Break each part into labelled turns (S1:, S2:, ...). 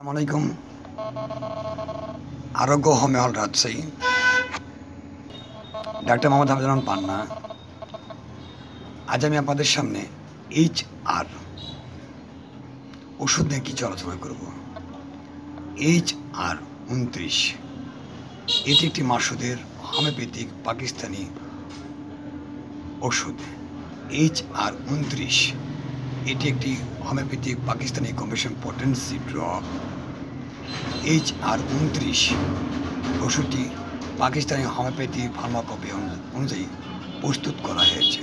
S1: আসসালামাইকুম। আরোগ্য হোমিও হল রাজশাহী, ডাক্তার মোহাম্মদ হাফিজুর পান্না। আজ আমি আপনাদের সামনে HR ওষুধ নিয়ে কিছু আলোচনা করব। HR-29 এটি একটি মাসুদের হোমিওপ্যাথিক পাকিস্তানি ওষুধ। HR-29 এটি একটি homeopathic Pakistani combination potency drop. HR-29 ওষুধটি পাকিস্তানি হোমিওপ্যাথি ফার্মাকপি অনুযায়ী প্রস্তুত করা হয়েছে।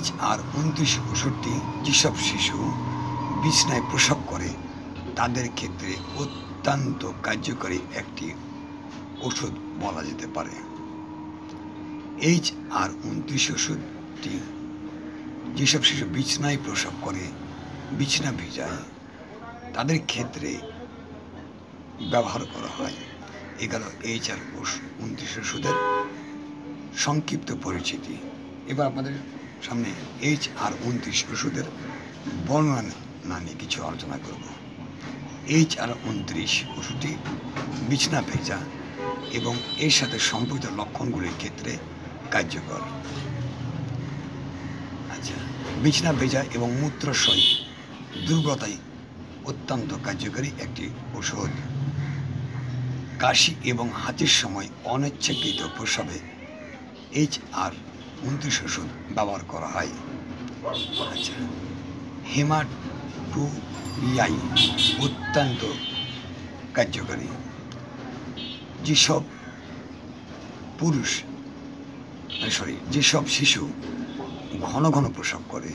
S1: HR-29 ওষুধটি যেসব শিশু বিছানায় প্রসব করে তাদের ক্ষেত্রে অত্যন্ত কার্যকরী একটি ওষুধ বলা যেতে পারে। HR-29 ওষুধটি যেসব শিশু বিছানায় প্রসব করে, বিছানা ভিজায়, তাদের ক্ষেত্রে ব্যবহার করা হয়। এগুলো HR-29 ওষুধের সংক্ষিপ্ত পরিচিতি। এবার আপনাদের সামনে HR-29 ওষুধের বর্ণনা নিয়ে কিছু আলোচনা করব। HR-29 ওষুধটি বিছানা ভেজা এবং এর সাথে সম্পর্কিত লক্ষণগুলির ক্ষেত্রে কার্যকর। বিছানা ভেজা এবং মূত্রাশয় দুর্বলতায় অত্যন্ত কার্যকরী একটি ওষুধ। কাশি এবং হাঁচির সময় অনিচ্ছাকৃত প্রসবে HR-29 ওষুধ ব্যবহার করা হয়। হেমাটোরিয়ায় অত্যন্ত কার্যকরী। যেসব শিশু ঘন ঘন প্রসব করে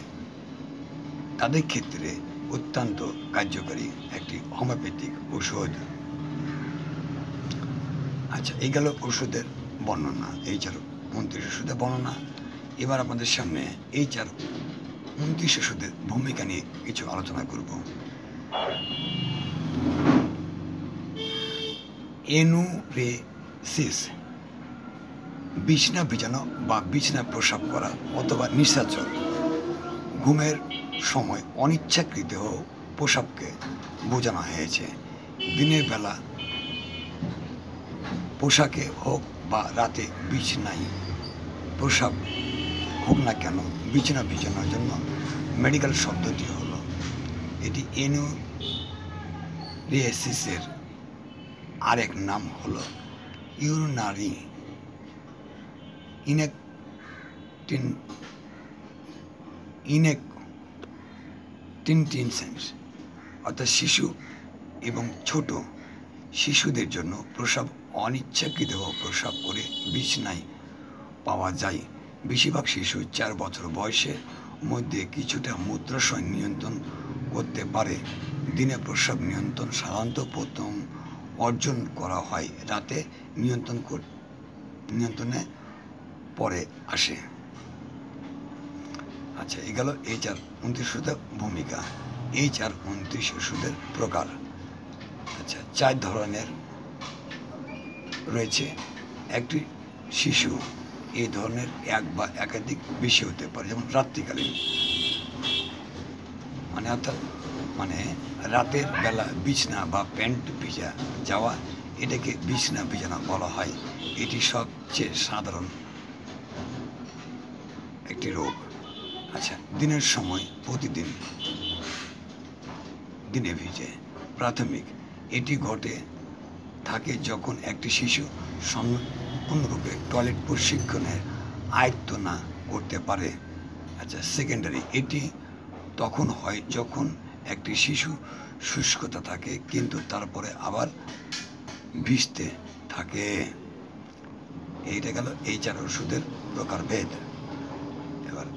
S1: তাদের ক্ষেত্রে অত্যন্ত কার্যকরী একটি হোমিওপ্যাথিক ওষুধ। এই গেল ওষুধের বর্ণনা, HR-29 ওষুধের বর্ণনা। এবার আপনাদের সামনে HR-29 ওষুধের ভূমিকা নিয়ে কিছু আলোচনা করব। এনুরেসিস, বিছানা ভিজানো বা বিছানা প্রসব করা অথবা নিশাচর, ঘুমের সময় অনিচ্ছাকৃত প্রসবকে বোঝানো হয়েছে। দিনের বেলা পোশাকে হোক বা রাতে বিছানায় প্রসব হোক না কেন, বিছানা ভিজানোর জন্য মেডিকেল শব্দটি হলো, এটি এনুরেসিসের আরেক নাম হলো ইউরিনারি ইনকন্টিনেন্স, অর্থাৎ শিশু এবং ছোট শিশুদের জন্য প্রসব অনিচ্ছাকৃত প্রসব করে বিছানায় পাওয়া যায়। বেশিরভাগ শিশু 4 বছর বয়সের মধ্যে কিছুটা মূত্রাশয় নিয়ন্ত্রণ করতে পারে। দিনে প্রসব নিয়ন্ত্রণ সাধারণত প্রথম অর্জন করা হয়, রাতে নিয়ন্ত্রণে পরে আসে। এই গেল HR-29 ওষুধের ভূমিকা। HR-29 ওষুধের প্রকার 4 ধরনের রয়েছে। একটি শিশু এই ধরনের এক বা একাধিক বেশি হতে পারে, যেমন রাত্রিকালীন, অর্থাৎ রাতের বেলা বিছানা বা প্যান্ট ভিজা যাওয়া, এটাকে বিছানা ভিজানো বলা হয়। এটি সবচেয়ে সাধারণ একটি রোগ। দিনের সময় প্রতিদিন দিনে ভিজে প্রাথমিক, এটি ঘটে থাকে যখন একটি শিশু সম্পূর্ণরূপে টয়লেট প্রশিক্ষণের আয়ত্ত না করতে পারে। সেকেন্ডারি, এটি তখন হয় যখন একটি শিশু শুষ্কতা থাকে কিন্তু তারপরে আবার ভিজতে থাকে। এইটা গেল HR ওষুধের প্রকারভেদ। এবার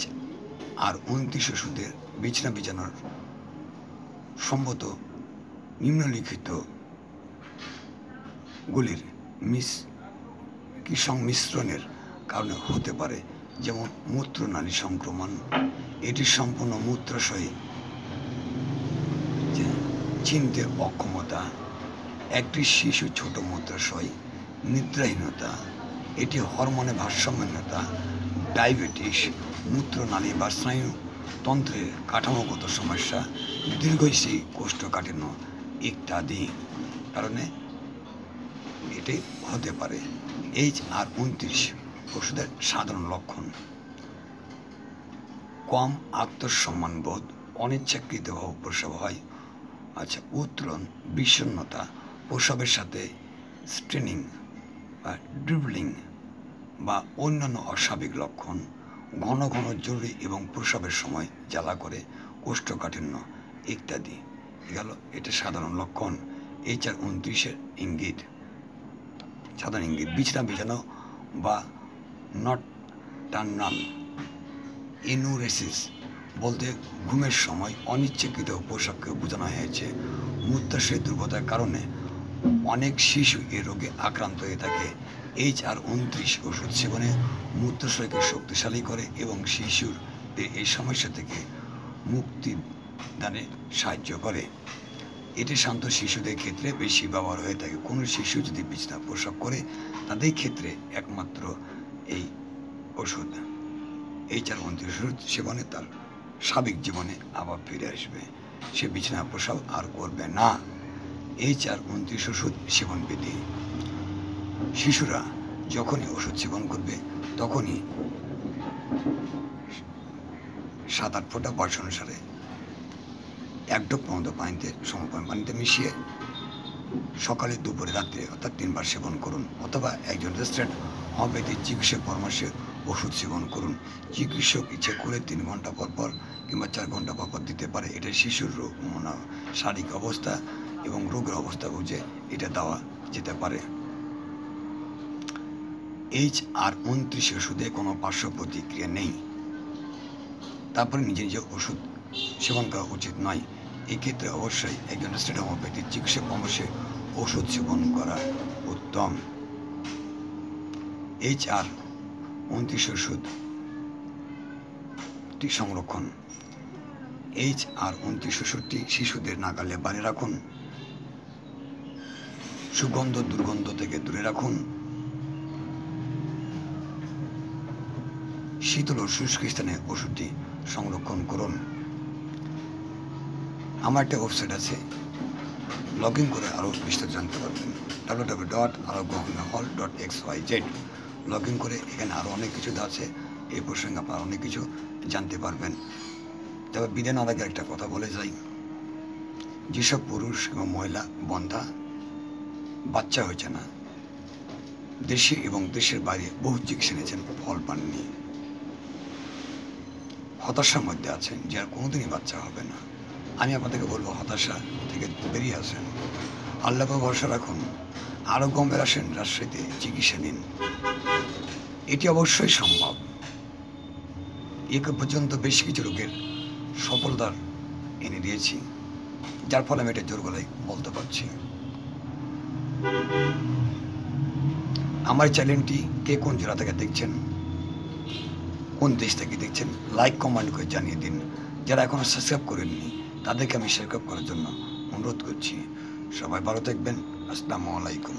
S1: HR-29 ওষুধের বিছানা ভিজানোর সম্ভবত নিম্নলিখিত গুলির সংমিশ্রণের কারণে হতে পারে, যেমন মূত্রনালী সংক্রমণ, এটি সম্পূর্ণ মূত্রাশয়ে চিনতে অক্ষমতা, একটি শিশু ছোট মূত্রাশয়, নিদ্রাহীনতা, এটি হরমোনে ভারসাম্যহীনতা, ডায়াবেটিস, মূত্রনালী বা স্নায়ু তন্ত্রের কাঠামোগত সমস্যা, দীর্ঘস্থায়ী কোষ্ঠকাঠিন্য ইত্যাদি কারণে এটি হতে পারে। HR-29 ওষুধের সাধারণ লক্ষণ: কম আত্মসম্মানবোধ, অনিচ্ছাকৃতভাবে প্রসব হয়, উত্তরণ, বিষণ্ণতা, প্রসবের সাথে স্ট্রেনিং বা ড্রিবলিং বা অন্যান্য অস্বাভাবিক লক্ষণ, ঘন ঘন জরুরি এবং প্রসবের সময় জ্বালা করে, কোষ্ঠকাঠিন্য ইত্যাদি। গেল এটা সাধারণ লক্ষণ। HR-29 ইঙ্গিত, সাধারণ ইঙ্গিত: বিছানা বিছানো বা নকটার্নাল এনুরেসিস বলতে ঘুমের সময় অনিচ্ছাকৃত পোশাককে বোঝানো হয়েছে। মূত্রাশয়ের দুর্বলতার কারণে অনেক শিশু এ রোগে আক্রান্ত হয়ে থাকে। HR-29 ওষুধ সেবনে মূত্রাশয়কে শক্তিশালী করে এবং শিশুদের এই সমস্যা থেকে মুক্তি দানে সাহায্য করে। এটি শান্ত শিশুদের ক্ষেত্রে বেশি ব্যবহার হয়ে থাকে। কোনো শিশু যদি বিছানা প্রসব করে তাদের ক্ষেত্রে একমাত্র এই ওষুধ HR-29 ওষুধ সেবনে তার স্বাভাবিক জীবনে আবার ফিরে আসবে, সে বিছানা প্রসব আর করবে না। HR-29 ওষুধ সেবন বিধি: শিশুরা যখনই ওষুধ সেবন করবে তখনই 7-8 ফোঁটা বয়স অনুসারে 1 ঢোক মতো পানিতে মিশিয়ে সকালে, দুপুরে, রাত্রে অর্থাৎ 3 বার সেবন করুন, অথবা একজন রেজিস্টার্ড হোমিওপ্যাথিক চিকিৎসক পরামর্শে ওষুধ সেবন করুন। চিকিৎসক ইচ্ছে করে 3 ঘন্টা পর পর কিংবা 4 ঘন্টা পর পর দিতে পারে। এটা শিশুর শারীরিক অবস্থা এবং রোগের অবস্থা বুঝে এটা দেওয়া যেতে পারে। HR-29 ওষুধে কোনো পার্শ্ব প্রতিক্রিয়া নেই, তারপরে নিজে নিজে ওষুধ সেবন করা উচিত নয়। এক্ষেত্রে অবশ্যই একজন রেজিস্টার্ড হোমিওপ্যাথিক চিকিৎসক পরামর্শে ওষুধ সেবন করা উত্তম। HR-29 ওষুধটি সংরক্ষণ: HR-29 ওষুধটি শিশুদের নাগালে বানিয়ে রাখুন, সুগন্ধ দুর্গন্ধ থেকে দূরে রাখুন, শীতল ও শুষ্ক স্থানে ওষুধটি সংরক্ষণ করুন। আমার একটা ওয়েবসাইট আছে, লগ ইন করে আরও বিস্তারিত জানতে পারবেন। www.arogahall.xyz লগ ইন করে এখানে আরও অনেক কিছু আছে, এই প্রসঙ্গে আপনারা অনেক কিছু জানতে পারবেন। তবে বিধান আগে একটা কথা বলে যাই, যেসব পুরুষ এবং মহিলা বন্ধা বাচ্চা হয়েছে না, দেশে এবং দেশের বাইরে বহু চিকিৎসা নিয়েছেন, ফল পাননি, হতাশার মধ্যে আছেন যে আর কোনোদিনই বাচ্চা হবে না, আমি আপনাদেরকে বলবো হতাশা থেকে বেরিয়ে আসেন, আল্লাহকে ভরসা রাখুন, আরও গম্ভীর আসেন, রাজশাহীতে চিকিৎসা নিন। এটি অবশ্যই সম্ভব। এ পর্যন্ত বেশ কিছু রোগের সফলতার এনে দিয়েছি, যার ফলে আমি এটা জোর গলায় বলতে পারছি। আমার চ্যানেলটি কে কোন জেলা থেকে দেখছেন, কোন দেশ থেকে দেখছেন, লাইক কমেন্ট করে জানিয়ে দিন। যারা এখনো সাবস্ক্রাইব করেননি তাদেরকে আমি সাবস্ক্রাইব করার জন্য অনুরোধ করছি। সবাই ভালো থাকবেন। আসসালামু আলাইকুম।